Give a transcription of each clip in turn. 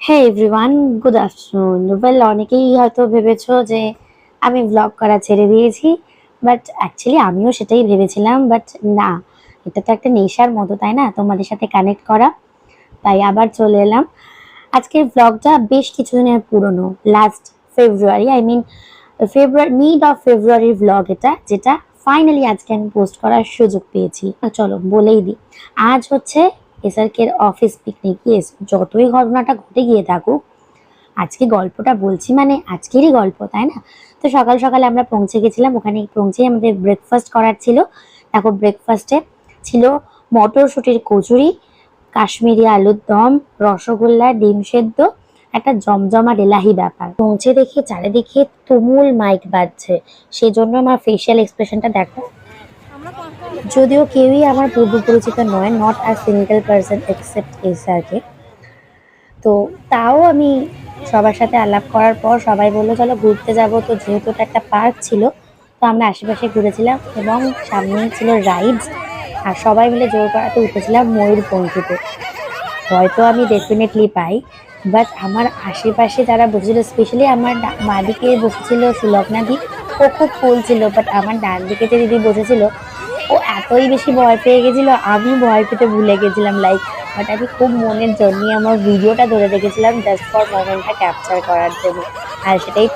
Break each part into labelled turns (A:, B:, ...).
A: হ্যাঁ everyone, good afternoon. Well, অনেকেই হয়তো ভেবেছো যে আমি ভ্লগ করা ছেড়ে দিয়েছি, বাট অ্যাকচুয়ালি আমিও সেটাই ভেবেছিলাম, বাট না, এটা তো একটা নেশার মতো, তাই না, তোমাদের সাথে কানেক্ট করা। তাই আবার চলে এলাম। আজকের ভ্লগটা বেশ কিছুদিনের পুরনো, last February, February, mid of ফেব্রুয়ারির ভ্লগ এটা, যেটা ফাইনালি আজকে আমি পোস্ট করার সুযোগ পেয়েছি। চলো বলেই দিই, আজ হচ্ছে এসআরকের অফিস পিকনিক। যতই ঘটনাটা ঘটে গিয়ে থাকুক, আজকে গল্পটা বলছি মানে আজকেরই গল্প, তাই না? তো সকাল সকালে আমরা পৌঁছে গেছিলাম, ওখানে পৌঁছে আমাদের ব্রেকফাস্ট করার ছিল। দেখো, ব্রেকফাস্টে ছিল মটরশুঁটির কচুরি, কাশ্মীরি আলুর দম, রসগোল্লা, ডিম সেদ্ধ, একটা জমজমাট এলাহি ব্যাপার। পৌঁছে দেখি চারিদিকে তুমুল মাইক বাজছে, সেজন্য আমার ফেশিয়াল এক্সপ্রেশনটা দেখো। যদিও কেউই আমার পূর্ব পরিচিত নয়, not a single person except SRK. তো তাও আমি সবার সাথে আলাপ করার পর সবাই বললো চলো ঘুরতে যাব। তো যেহেতু এটা একটা পার্ক ছিল, তো আমরা আশেপাশে ঘুরেছিলাম এবং সামনেই ছিল রাইডস। আর সবাই মিলে জোর করাতে উঠেছিলাম ময়ূরপঙ্খীতে। হয়তো আমি ডেফিনেটলি পাই, বাট আমার আশেপাশে যারা বসেছিল, স্পেশালি আমার বাঁদিকে বসেছিল সুলগ্নাদি, ও খুব কুল ছিল। বাট আমার ডান দিকে যে দিদি বসেছিল, ও এতই বেশি ভয় পেয়ে গেছিল, আমি ভয় পেতে ভুলে গেছিলাম লাইক। বাট আমি খুব মনের জন্যই আমার ভিডিওটা ধরে রেখেছিলাম, জাস্ট ফর মোমেন্টটা ক্যাপচার করার জন্য। আর সেটাই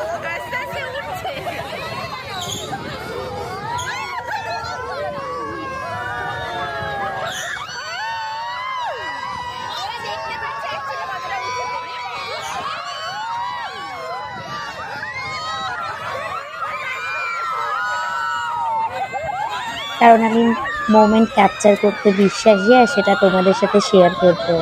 A: কারণ আমি মোমেন্ট ক্যাপচার করতে বিশ্বাসী, আর সেটা তোমাদের সাথে শেয়ার করতে।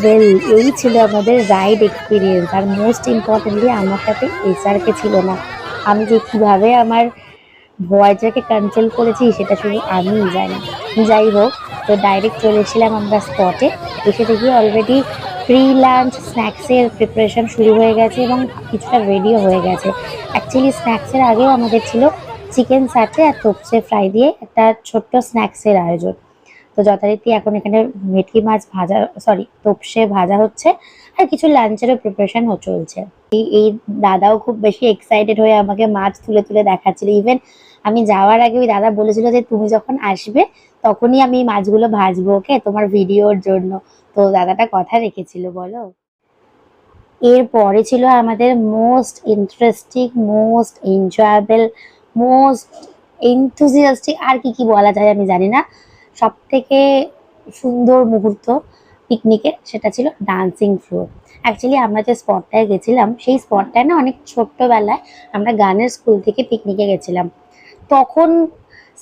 A: ওয়েল, এই ছিল আমাদের রাইড এক্সপিরিয়েন্স। আর মোস্ট ইম্পর্টেন্টলি আমার সাথে এসআরকে ছিল না। আমি যে কিভাবে আমার ভয়টাকে কন্ট্রোল করেছি সেটা শুধু আমিই জানি। যাই হোক, তো ডাইরেক্ট চলে এসেছিলাম আমরা স্পটে। এসে দেখি অলরেডি প্রি লাঞ্চ স্ন্যাক্সের প্রিপারেশন শুরু হয়ে গেছে এবং কিছুটা রেডিও হয়ে গেছে। অ্যাকচুয়ালি স্ন্যাক্সের আগেও আমাদের ছিল চিকেন স্যাটে আর তোপসে ফ্রাই দিয়ে একটা ছোট্ট স্ন্যাক্সের আয়োজন। তো যথারীতি এখন এখানে ভেটকি মাছ ভাজা, সরি তোপসে ভাজা হচ্ছে, আর কিছু লাঞ্চেরও প্রিপারেশন চলছে। এই দাদাও খুব বেশি এক্সাইটেড হয়ে আমাকে মাছ তুলে তুলে দেখাচ্ছিল। ইভেন আমি যাওয়ার আগে ওই দাদা বলেছিল যে তুমি যখন আসবে তখনই আমি এই মাছগুলো ভাজবো, ওকে, তোমার ভিডিওর জন্য। তো দাদাটা কথা রেখেছিল, বলো। এরপরে ছিল আমাদের most interesting, most enjoyable, most enthusiastic, আর কি কি বলা যায় আমি জানি না, সব থেকে সুন্দর মুহূর্ত পিকনিকে, সেটা ছিল ডান্সিং ফ্লোর। অ্যাকচুয়ালি আমরা যে স্পটটায় গেছিলাম সেই স্পটটায় না অনেক ছোট্টবেলায় আমরা গানের স্কুল থেকে পিকনিকে গেছিলাম। তখন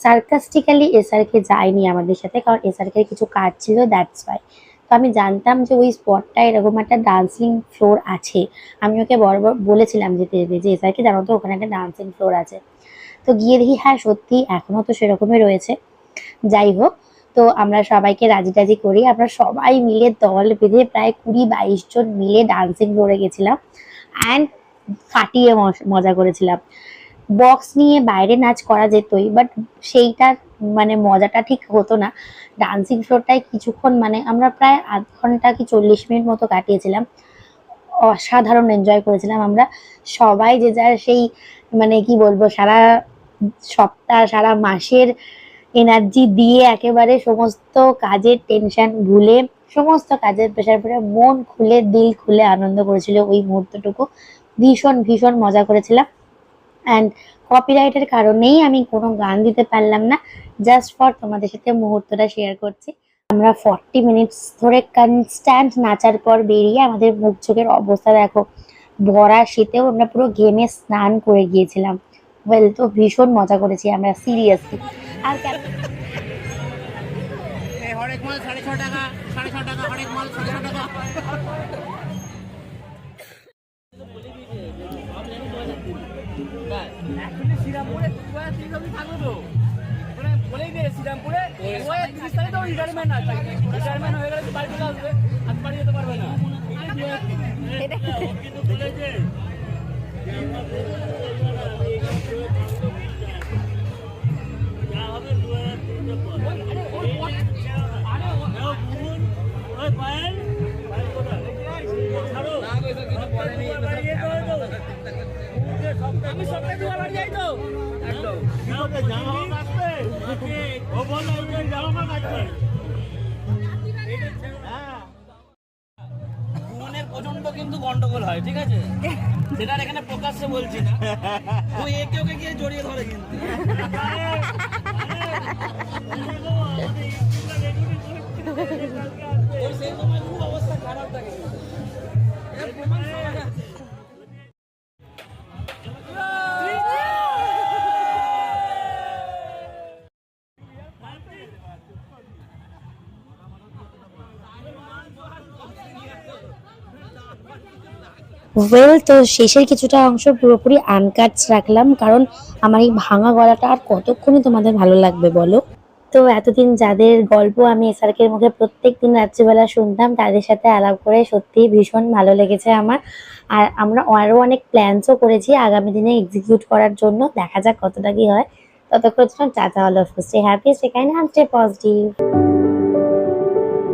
A: সার্কাস্টিক্যালি এসআরকে যায়নি আমাদের সাথে, কারণ এসআরকে কিছু কাজ ছিল, দ্যাটস ওয়াই। তো আমি জানতাম যে ওই স্পটটায় এরকম একটা ডান্সিং ফ্লোর আছে। আমি ওকে বরাবর বলেছিলাম যেতে যেতে যে এসআরকে জানো তো ওখানে একটা ডান্সিং ফ্লোর আছে। তো গিয়ে দেখি হ্যাঁ সত্যি এখনো তো সেরকমই রয়েছে। যাই হোক, তো আমরা সবাইকে রাজি টাজি করি, আমরা সবাই মিলে দল বেঁধে প্রায় 20-22 জন মিলে ডান্সিং ফ্লোরে গেছিলাম অ্যান্ড ফাটিয়ে মজা করেছিলাম। বক্স নিয়ে বাইরে নাচ করা যেতই, বাট সেইটার মানে মজাটা ঠিক হতো না। ডান্সিং ফ্লোরটায় কিছুক্ষণ মানে আমরা প্রায় আধ ঘন্টা কি 40 মিনিট মতো কাটিয়েছিলাম। অসাধারণ এনজয় করেছিলাম আমরা সবাই, যে যার সেই মানে কি বলবো, সারা সপ্তাহ সারা মাসের এনার্জি দিয়ে একেবারে সমস্ত কাজের টেনশন ভুলে, সমস্ত কাজের প্রেশার ফেলে মন খুলে দিল খুলে আনন্দ করেছিল ওই মুহূর্তটুকু। ভীষণ ভীষণ মজা করেছিলাম। অ্যান্ড কপিরাইটের কারণেই আমি কোনো গান দিতে পারলাম না, জাস্ট ফর তোমাদের সাথে মুহূর্তটা শেয়ার করছি। আমরা 40 মিনিটস ধরে কনস্ট্যান্ট নাচার পর বেরিয়ে আমাদের মুখ চোখের অবস্থা দেখো, ভরা শীতেও আমরা পুরো ঘেমে স্নান করে গিয়েছিলাম। ওয়েল, তো ভীষণ মজা করেছি আমরা সিরিয়াসলি। আর
B: হরেক মাল 6.5 টাকা, 6.5 টাকা হরেক মাল, 6.5 টাকা। অ্যাকচুয়ালি শ্রীরামপুরে 2030 অবধি থাকবো তো, মানে বলেই দিয়ে শ্রীরামপুরে 2030 তারিখে তো রিটায়ারমেন্ট আছে, রিটায়ারমেন্ট হয়ে গেলে তো বাড়ি চলে আসবে, আর বাড়ি যেতে পারবে না। আমি সপ্তাহে দুবার বাড়ি যাই তো একদম জামা কাটতে ও বল জামা কাটতে ঘুমনের প্রচন্ড কিন্তু গন্ডগোল হয়, ঠিক আছে? সেটা এখানে প্রকাশ্যে বলছি না, ওই একে ওকে গিয়ে জড়িয়ে ধরে কিন্তু। সেই সময় খুব অবস্থা খারাপ থাকে।
A: ওয়েল, তো শেষের কিছুটা অংশ পুরোপুরি আনকাটস রাখলাম, কারণ আমার এই ভাঙা গলাটা আর কতক্ষণই তোমাদের ভালো লাগবে বলো। তো এতদিন যাদের গল্প আমি এসআরকের মুখে প্রত্যেকদিন রাত্রিবেলা শুনতাম, তাদের সাথে আলাপ করে সত্যিই ভীষণ ভালো লেগেছে আমার। আর আমরা আরও অনেক প্ল্যানসও করেছি আগামী দিনে এক্সিকিউট করার জন্য, দেখা যাক কতটা কি হয়। ততক্ষণ tata, all of you, stay happy, stay kind, stay positive.